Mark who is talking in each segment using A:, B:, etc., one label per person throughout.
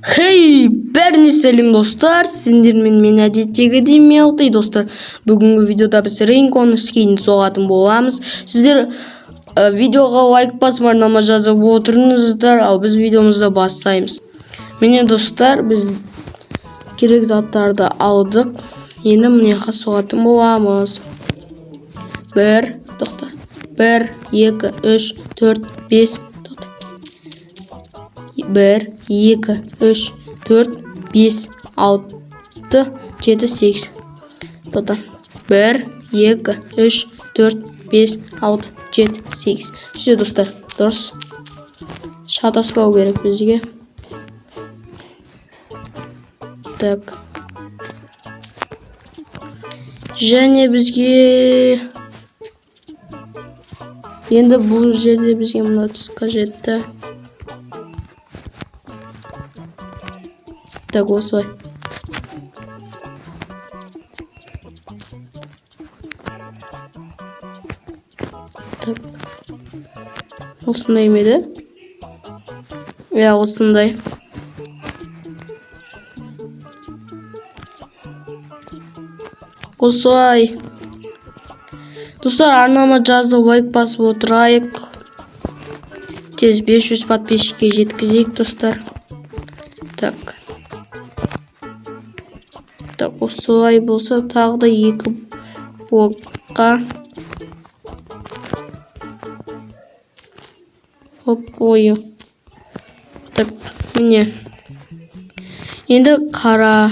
A: Hey, бәріне сәлем достар, сендермен мен әдеттегідей мелтей достар. Бүгінгі видеода біз Рейнконың скинін соғатын боламыз. Сіздер видеоға лайк басып жарнама жазып отырыңыздар, ал біз видеомызды бастаймыз. Міне достар, біз керек заттарды алдық. Енді мынеға соғатын боламыз. 1, 2, 3, 4, 5. 1, 2, 3, 4, 5, 6, 7, 8. 1, 2, 3, 4, 5, 6, 7, 8. Все достар, дұрыс. Шатаспау керек бізге. Так. Және бізге енді бұл жерде бізге мына түс қажетті. Так, осылай. Так. Осындай меді? Я, осындай. Осылай. Достар, арнама жазып лайк басып отырайық. Тез 500 подписчикке жеткізейік, достар. Так. Так, осылай болса, тағы да 2 блокқа. Хоп, ойы. Так, міне. Енді қара.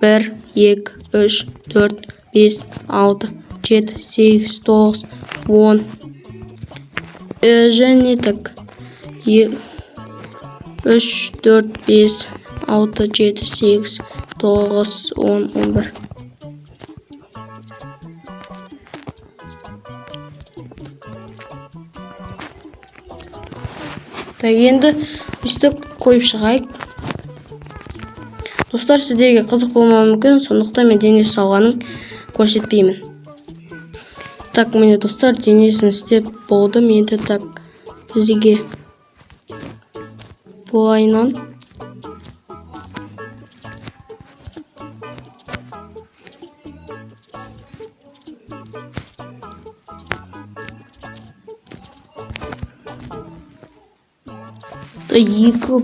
A: 1, 2, 3, 4, 5, 6, 7, 8, 9, 10. Және так. 3, 4, 5, 6, 7, 8, 9, 10, 11. Так, енді үстік қойып шығайық. Достар, сіздерге қызық болмауы мүмкін, сондықтан мен дене салғанын көрсетпеймін. Так, міне достар, денесін істеп болды. Енді так, бізге бұлайынан екі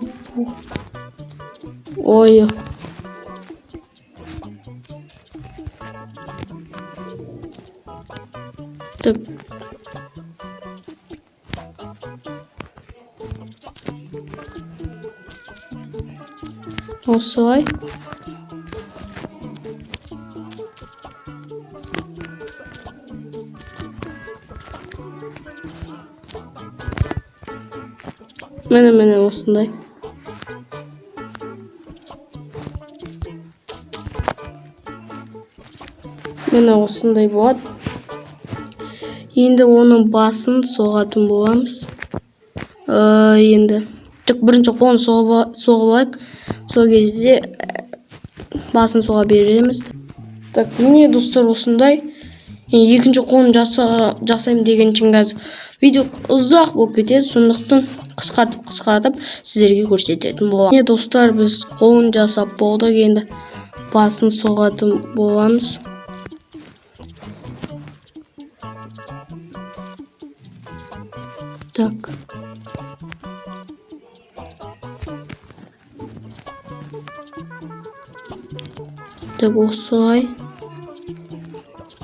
A: ойы. Так. Осылай. Міне осындай. Міне осындай болады. Енді оның басын соғатын боламыз. Енді бірінші қолын соғып алайық. Сол кезде басын соға береміз. Так, міне достар осындай. Екінші қолын жасаймын деген үшін қазір видео ұзақ болып кетеді, сондықтан қысқартып сіздерге көрсететін боламын. Міне достар, біз қолын жасап болдық, енді басын соғатын боламыз. Так. Так, осылай.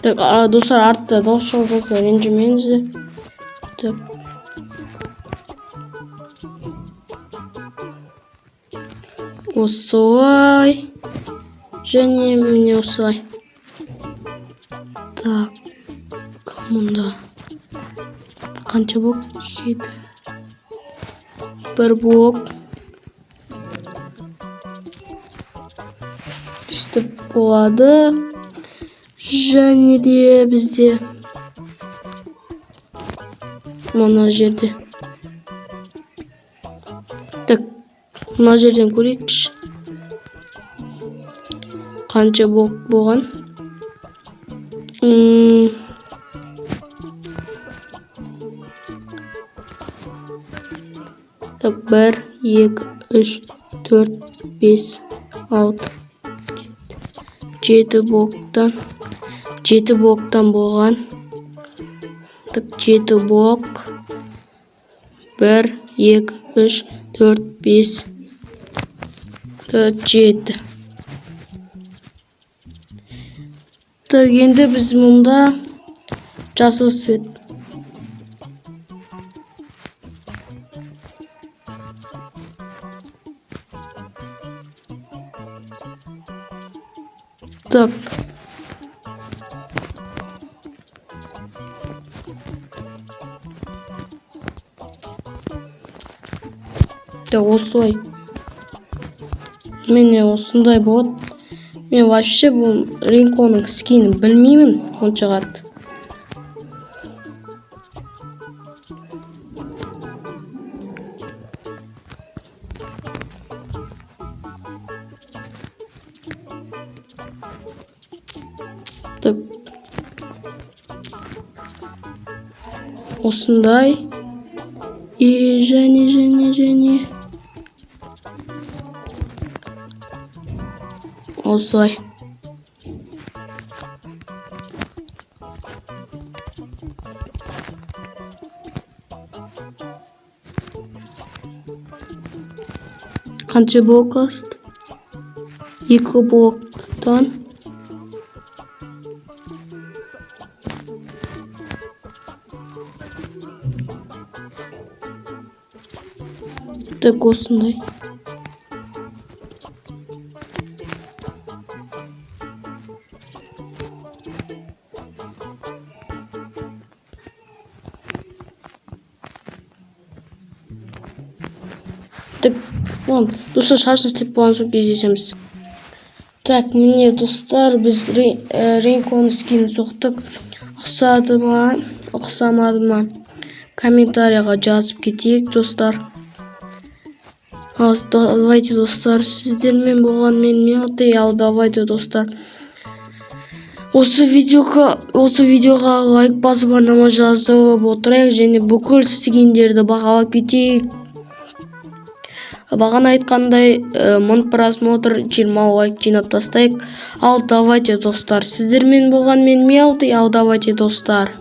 A: Так, достар, артта дауыс шығып жатса ренжімеңіздер. Так. Осылай. Және міне осылай. Так. Мұнда қанша блок? 7. 1 блок. Үстіп болады. Және де бізде мына жерде. Так, мына жерден көрейікші. Қанша блок болған? Так, 1, 2, 3, 4, 5, 6, 7 блоктан болған. 7 блок. 1, 2, 3, 4, 5, 7. Так, енді біз мұнда жасыл свет. Так. Осылай. Міне осындай болады. Мен вообще бұл Ринконың скинін білмеймін онша қатты. Так. Осындай. И және. Осылай. Қанша блок асты? 2 блоктан. Так, осындай. Так, достар, шашын істеп болған соң кездесеміз. Так, міне достар, біз Ринконың скинін соқтық. Ұқсады ма, ұқсамады ма? Комментарияға жазып кетейік, достар. Давайте, достар, сіздермен болған мен Мелти. Ал давайте, достар. Осы видеоға лайк басып жарнама жазып отырайық және бүкіл скиндерді бағалап кетейік. Бағана айтқандай 1000 просмотр 20 лайк жинап тастайық. Ал давайте, достар, сіздермен болған мен Мелти. Ал давайте, достар.